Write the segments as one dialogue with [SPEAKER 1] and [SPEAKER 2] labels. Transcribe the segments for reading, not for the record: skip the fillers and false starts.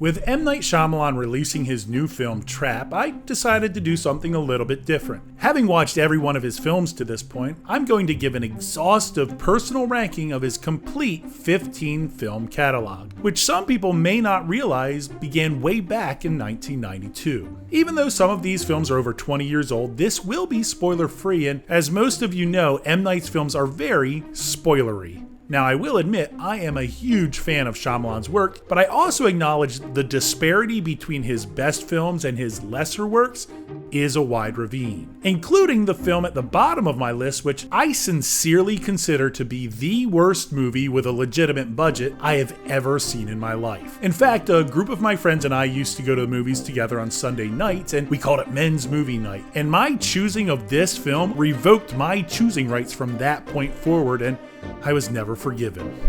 [SPEAKER 1] With M. Night Shyamalan releasing his new film Trap, I decided to do something a little bit different. Having watched every one of his films to this point, I'm going to give an exhaustive personal ranking of his complete 15-film catalog, which some people may not realize began way back in 1992. Even though some of these films are over 20 years old, this will be spoiler-free, and as most of you know, M. Night's films are very spoilery. Now, I will admit, I am a huge fan of Shyamalan's work, but I also acknowledge the disparity between his best films and his lesser works is a wide ravine, including the film at the bottom of my list, which I sincerely consider to be the worst movie with a legitimate budget I have ever seen in my life. In fact, a group of my friends and I used to go to the movies together on Sunday nights, and we called it Men's Movie Night, and my choosing of this film revoked my choosing rights from that point forward, and I was never forgiven.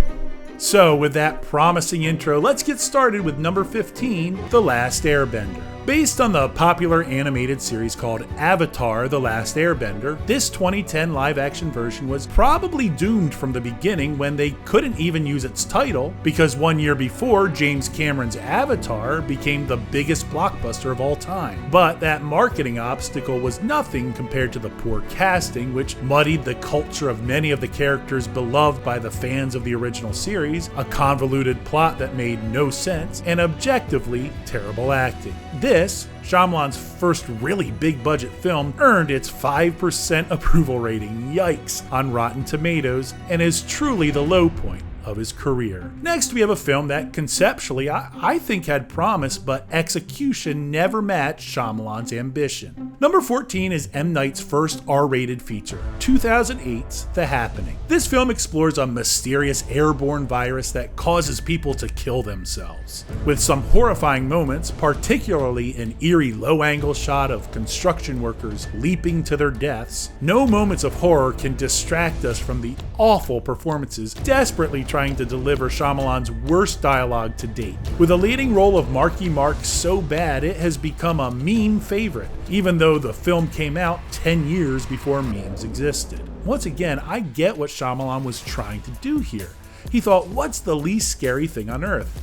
[SPEAKER 1] So, with that promising intro, let's get started with number 15, The Last Airbender. Based on the popular animated series called Avatar: The Last Airbender, this 2010 live-action version was probably doomed from the beginning when they couldn't even use its title, because 1 year before, James Cameron's Avatar became the biggest blockbuster of all time. But that marketing obstacle was nothing compared to the poor casting, which muddied the culture of many of the characters beloved by the fans of the original series, a convoluted plot that made no sense, and objectively terrible acting. This, Shyamalan's first really big budget film, earned its 5% approval rating, yikes, on Rotten Tomatoes, and is truly the low point of his career. Next, we have a film that conceptually I think had promise, but execution never matched Shyamalan's ambition. Number 14 is M. Night's first R-rated feature, 2008's The Happening. This film explores a mysterious airborne virus that causes people to kill themselves. With some horrifying moments, particularly an eerie low-angle shot of construction workers leaping to their deaths, no moments of horror can distract us from the awful performances desperately trying to deliver Shyamalan's worst dialogue to date. With a leading role of Marky Mark so bad it has become a meme favorite, even though the film came out 10 years before memes existed. Once again, I get what Shyamalan was trying to do here. He thought, what's the least scary thing on earth?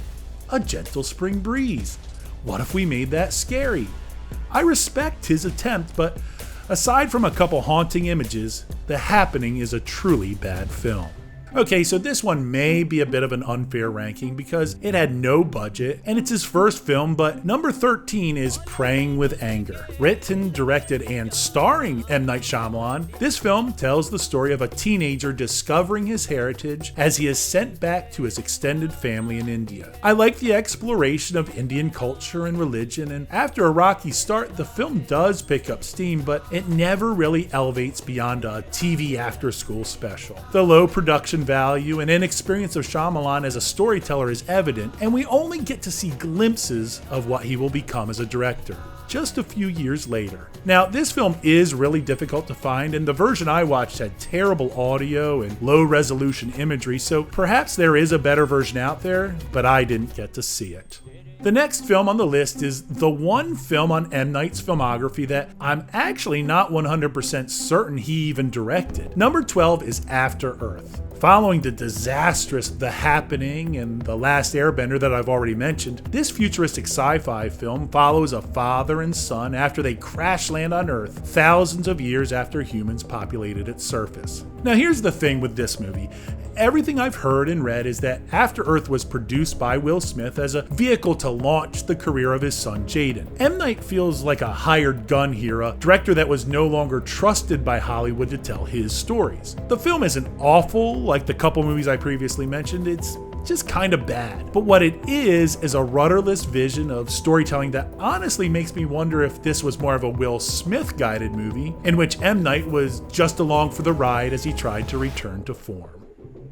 [SPEAKER 1] A gentle spring breeze. What if we made that scary? I respect his attempt, but aside from a couple haunting images, The Happening is a truly bad film. Okay, so this one may be a bit of an unfair ranking because it had no budget and it's his first film, but number 13 is Praying with Anger. Written, directed, and starring M. Night Shyamalan, this film tells the story of a teenager discovering his heritage as he is sent back to his extended family in India. I like the exploration of Indian culture and religion, and after a rocky start, the film does pick up steam, but it never really elevates beyond a TV after-school special. The low production value and inexperience of Shyamalan as a storyteller is evident, and we only get to see glimpses of what he will become as a director just a few years later. Now, this film is really difficult to find, and the version I watched had terrible audio and low-resolution imagery, so perhaps there is a better version out there, but I didn't get to see it. The next film on the list is the one film on M. Night's filmography that I'm actually not 100% certain he even directed. Number 12 is After Earth. Following the disastrous The Happening and The Last Airbender that I've already mentioned, this futuristic sci-fi film follows a father and son after they crash land on Earth thousands of years after humans populated its surface. Now here's the thing with this movie. Everything I've heard and read is that After Earth was produced by Will Smith as a vehicle to launch the career of his son Jaden. M. Night feels like a hired gun here, a director that was no longer trusted by Hollywood to tell his stories. The film isn't awful like the couple movies I previously mentioned, it's just kind of bad. But what it is a rudderless vision of storytelling that honestly makes me wonder if this was more of a Will Smith guided movie in which M. Night was just along for the ride as he tried to return to form.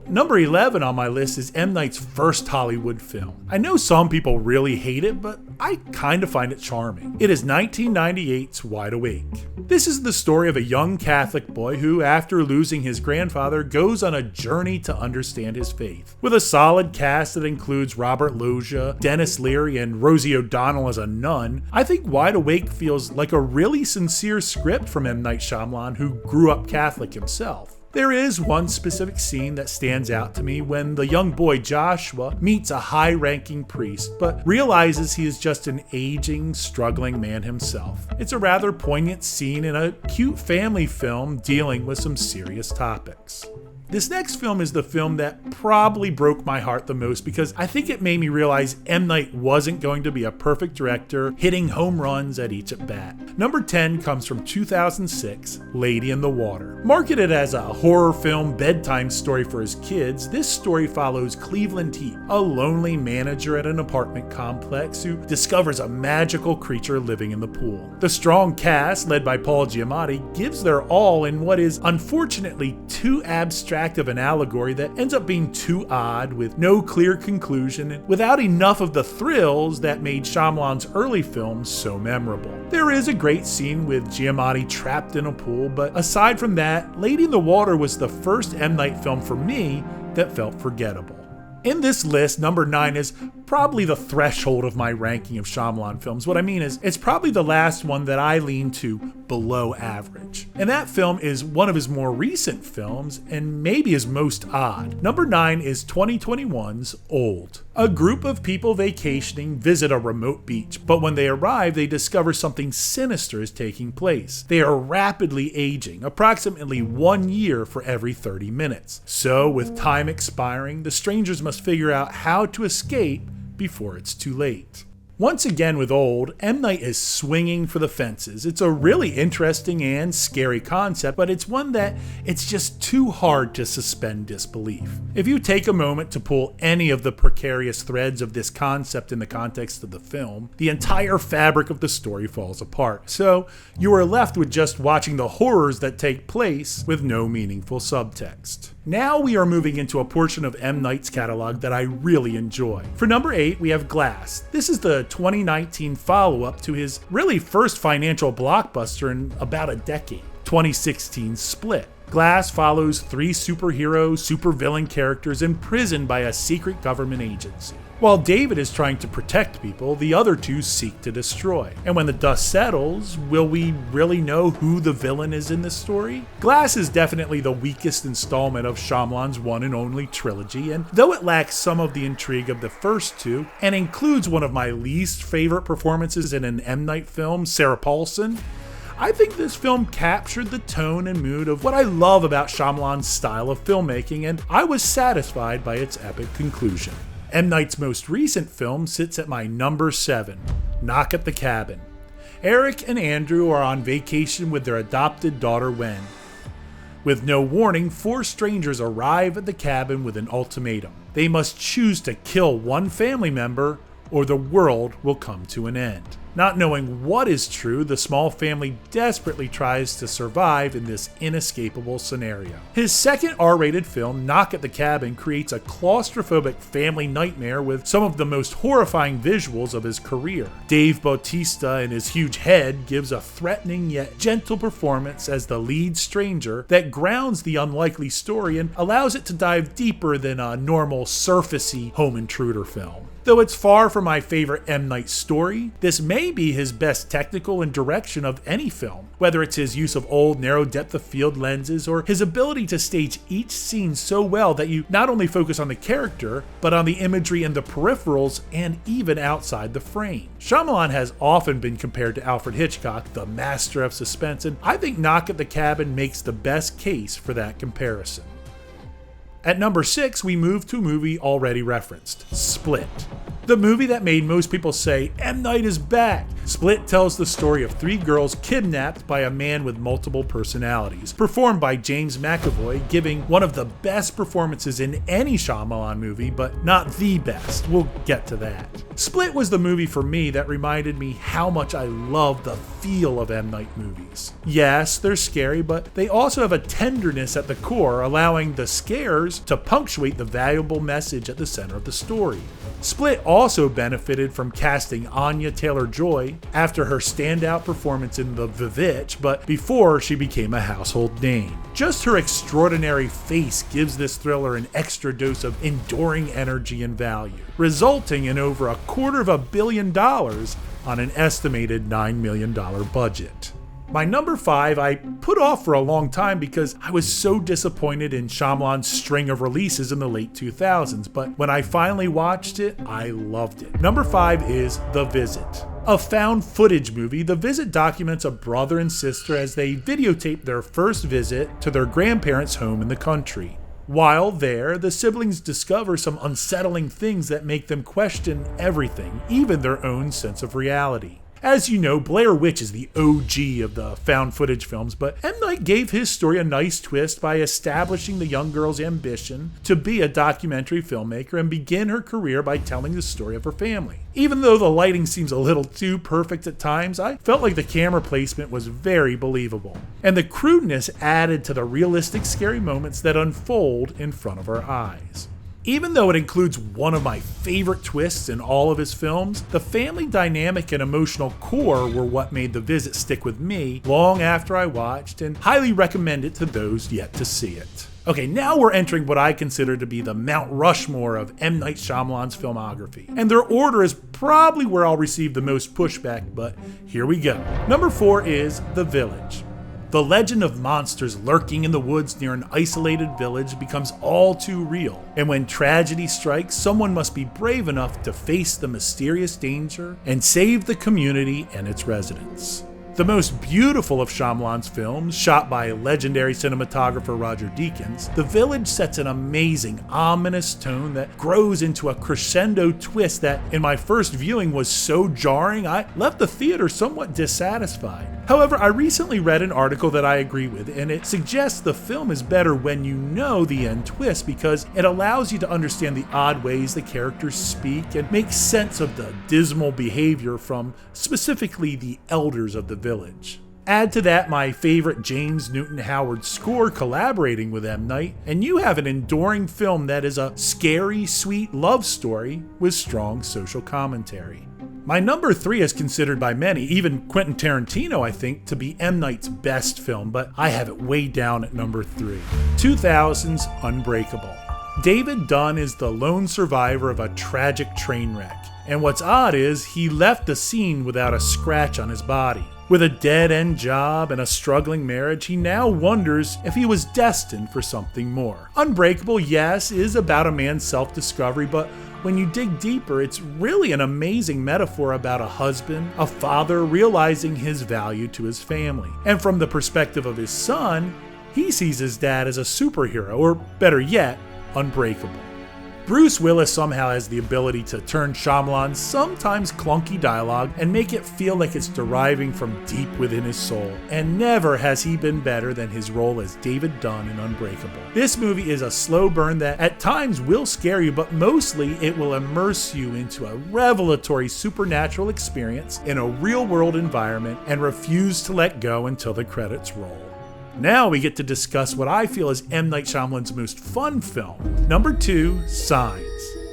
[SPEAKER 1] Number 11 on my list is M. Night's first Hollywood film. I know some people really hate it, but I kind of find it charming. It is 1998's Wide Awake. This is the story of a young Catholic boy who, after losing his grandfather, goes on a journey to understand his faith. With a solid cast that includes Robert Loggia, Dennis Leary, and Rosie O'Donnell as a nun, I think Wide Awake feels like a really sincere script from M. Night Shyamalan, who grew up Catholic himself. There is one specific scene that stands out to me when the young boy Joshua meets a high-ranking priest, but realizes he is just an aging, struggling man himself. It's a rather poignant scene in a cute family film dealing with some serious topics. This next film is the film that probably broke my heart the most because I think it made me realize M. Night wasn't going to be a perfect director hitting home runs at each at bat. Number 10 comes from 2006, Lady in the Water. Marketed as a horror film bedtime story for his kids, this story follows Cleveland Heap, a lonely manager at an apartment complex who discovers a magical creature living in the pool. The strong cast, led by Paul Giamatti, gives their all in what is unfortunately too abstract of an allegory that ends up being too odd, with no clear conclusion and without enough of the thrills that made Shyamalan's early films so memorable. There is a great scene with Giamatti trapped in a pool, but aside from that, Lady in the Water was the first M. Night film for me that felt forgettable. In this list, number 9 is probably the threshold of my ranking of Shyamalan films. What I mean is, it's probably the last one that I lean to below average. And that film is one of his more recent films, and maybe his most odd. Number 9 is 2021's Old. A group of people vacationing visit a remote beach, but when they arrive, they discover something sinister is taking place. They are rapidly aging, approximately 1 year for every 30 minutes. So, with time expiring, the strangers must figure out how to escape before it's too late. Once again with Old, M. Night is swinging for the fences. It's a really interesting and scary concept, but it's one that it's just too hard to suspend disbelief. If you take a moment to pull any of the precarious threads of this concept in the context of the film, the entire fabric of the story falls apart. So you are left with just watching the horrors that take place with no meaningful subtext. Now we are moving into a portion of M. Night's catalog that I really enjoy. For number 8, we have Glass. This is the 2019 follow-up to his really first financial blockbuster in about a decade, 2016's Split. Glass follows 3 superhero, supervillain characters imprisoned by a secret government agency. While David is trying to protect people, the other 2 seek to destroy. And when the dust settles, will we really know who the villain is in this story? Glass is definitely the weakest installment of Shyamalan's one and only trilogy, and though it lacks some of the intrigue of the first 2, and includes one of my least favorite performances in an M. Night film, Sarah Paulson, I think this film captured the tone and mood of what I love about Shyamalan's style of filmmaking, and I was satisfied by its epic conclusion. M. Night's most recent film sits at my number 7, Knock at the Cabin. Eric and Andrew are on vacation with their adopted daughter Wen. With no warning, 4 strangers arrive at the cabin with an ultimatum. They must choose to kill one family member or the world will come to an end. Not knowing what is true, the small family desperately tries to survive in this inescapable scenario. His second R-rated film, Knock at the Cabin, creates a claustrophobic family nightmare with some of the most horrifying visuals of his career. Dave Bautista in his huge head gives a threatening yet gentle performance as the lead stranger that grounds the unlikely story and allows it to dive deeper than a normal surfacey home intruder film. Though it's far from my favorite M. Night story, this may be his best technical and direction of any film. Whether it's his use of old narrow depth of field lenses or his ability to stage each scene so well that you not only focus on the character, but on the imagery and the peripherals and even outside the frame. Shyamalan has often been compared to Alfred Hitchcock, the master of suspense, and I think Knock at the Cabin makes the best case for that comparison. At number 6, we move to a movie already referenced, Split. The movie that made most people say, M. Night is back. Split tells the story of 3 girls kidnapped by a man with multiple personalities, performed by James McAvoy, giving one of the best performances in any Shyamalan movie, but not the best. We'll get to that. Split was the movie for me that reminded me how much I love the feel of M. Night movies. Yes, they're scary, but they also have a tenderness at the core, allowing the scares to punctuate the valuable message at the center of the story. Split also benefited from casting Anya Taylor-Joy after her standout performance in The Vivitch, but before she became a household name. Just her extraordinary face gives this thriller an extra dose of enduring energy and value, resulting in over $250 million on an estimated $9 million budget. My number 5 I put off for a long time because I was so disappointed in Shyamalan's string of releases in the late 2000s, but when I finally watched it, I loved it. Number 5 is The Visit. A found footage movie, The Visit documents a brother and sister as they videotape their first visit to their grandparents' home in the country. While there, the siblings discover some unsettling things that make them question everything, even their own sense of reality. As you know, Blair Witch is the OG of the found footage films, but M. Night gave his story a nice twist by establishing the young girl's ambition to be a documentary filmmaker and begin her career by telling the story of her family. Even though the lighting seems a little too perfect at times, I felt like the camera placement was very believable. And the crudeness added to the realistic scary moments that unfold in front of our eyes. Even though it includes one of my favorite twists in all of his films, the family dynamic and emotional core were what made The Visit stick with me long after I watched, and highly recommend it to those yet to see it. Okay, now we're entering what I consider to be the Mount Rushmore of M. Night Shyamalan's filmography. And their order is probably where I'll receive the most pushback, but here we go. Number 4 is The Village. The legend of monsters lurking in the woods near an isolated village becomes all too real, and when tragedy strikes, someone must be brave enough to face the mysterious danger and save the community and its residents. The most beautiful of Shyamalan's films, shot by legendary cinematographer Roger Deakins, The Village sets an amazing, ominous tone that grows into a crescendo twist that, in my first viewing, was so jarring I left the theater somewhat dissatisfied. However, I recently read an article that I agree with, and it suggests the film is better when you know the end twist because it allows you to understand the odd ways the characters speak and make sense of the dismal behavior from specifically the elders of the village. Add to that my favorite James Newton Howard score collaborating with M. Night, and you have an enduring film that is a scary, sweet love story with strong social commentary. My number 3 is considered by many, even Quentin Tarantino I think, to be M. Night's best film, but I have it way down at number 3. 2000's Unbreakable. David Dunn is the lone survivor of a tragic train wreck, and what's odd is he left the scene without a scratch on his body. With a dead-end job and a struggling marriage, he now wonders if he was destined for something more. Unbreakable, yes, is about a man's self-discovery, but when you dig deeper, it's really an amazing metaphor about a husband, a father realizing his value to his family. And from the perspective of his son, he sees his dad as a superhero, or better yet, unbreakable. Bruce Willis somehow has the ability to turn Shyamalan's sometimes clunky dialogue and make it feel like it's deriving from deep within his soul, and never has he been better than his role as David Dunn in Unbreakable. This movie is a slow burn that at times will scare you, but mostly it will immerse you into a revelatory supernatural experience in a real-world environment and refuse to let go until the credits roll. Now we get to discuss what I feel is M. Night Shyamalan's most fun film. Number 2, Signs.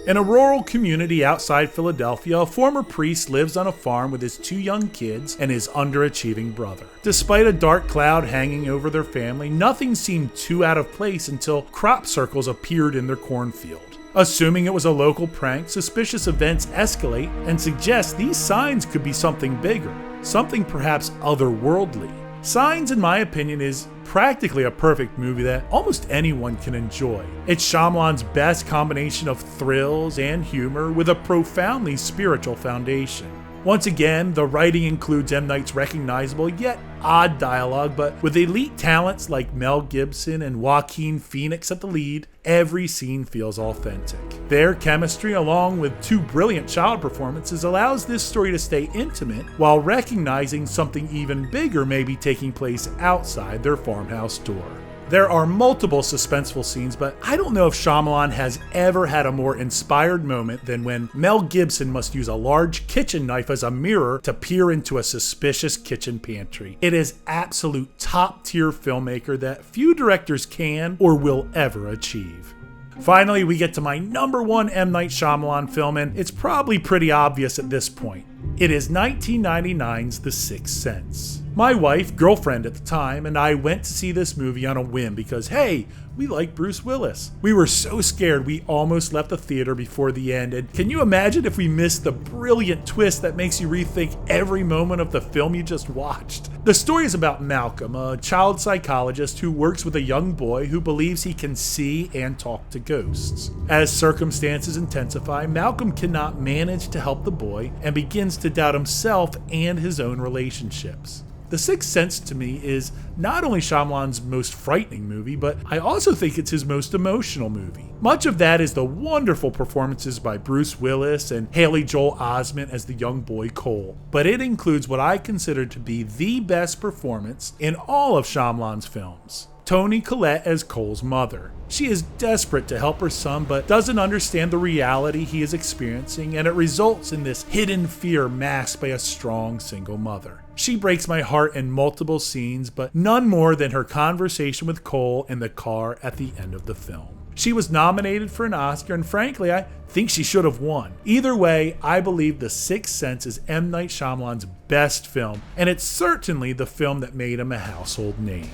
[SPEAKER 1] In a rural community outside Philadelphia, a former priest lives on a farm with his 2 young kids and his underachieving brother. Despite a dark cloud hanging over their family, nothing seemed too out of place until crop circles appeared in their cornfield. Assuming it was a local prank, suspicious events escalate and suggest these signs could be something bigger, something perhaps otherworldly. Signs, in my opinion, is practically a perfect movie that almost anyone can enjoy. It's Shyamalan's best combination of thrills and humor with a profoundly spiritual foundation. Once again, the writing includes M. Night's recognizable yet odd dialogue, but with elite talents like Mel Gibson and Joaquin Phoenix at the lead, every scene feels authentic. Their chemistry, along with 2 brilliant child performances, allows this story to stay intimate while recognizing something even bigger may be taking place outside their farmhouse door. There are multiple suspenseful scenes, but I don't know if Shyamalan has ever had a more inspired moment than when Mel Gibson must use a large kitchen knife as a mirror to peer into a suspicious kitchen pantry. It is absolute top-tier filmmaker that few directors can or will ever achieve. Finally, we get to my number 1 M. Night Shyamalan film, and it's probably pretty obvious at this point. It is 1999's The Sixth Sense. My wife, girlfriend at the time, and I went to see this movie on a whim because, hey, we like Bruce Willis. We were so scared we almost left the theater before the end, and can you imagine if we missed the brilliant twist that makes you rethink every moment of the film you just watched? The story is about Malcolm, a child psychologist who works with a young boy who believes he can see and talk to ghosts. As circumstances intensify, Malcolm cannot manage to help the boy and begins to doubt himself and his own relationships. The Sixth Sense to me is not only Shyamalan's most frightening movie, but I also think it's his most emotional movie. Much of that is the wonderful performances by Bruce Willis and Haley Joel Osment as the young boy Cole, but it includes what I consider to be the best performance in all of Shyamalan's films. Toni Collette as Cole's mother. She is desperate to help her son but doesn't understand the reality he is experiencing, and it results in this hidden fear masked by a strong single mother. She breaks my heart in multiple scenes, but none more than her conversation with Cole in the car at the end of the film. She was nominated for an Oscar, and frankly, I think she should have won. Either way, I believe The Sixth Sense is M. Night Shyamalan's best film, and it's certainly the film that made him a household name.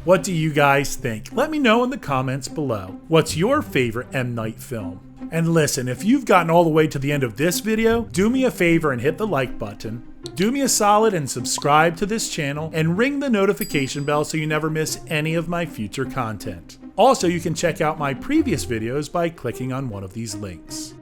[SPEAKER 1] What do you guys think? Let me know in the comments below. What's your favorite M. Night film? And listen, if you've gotten all the way to the end of this video, do me a favor and hit the like button. Do me a solid and subscribe to this channel and ring the notification bell so you never miss any of my future content. Also, you can check out my previous videos by clicking on one of these links.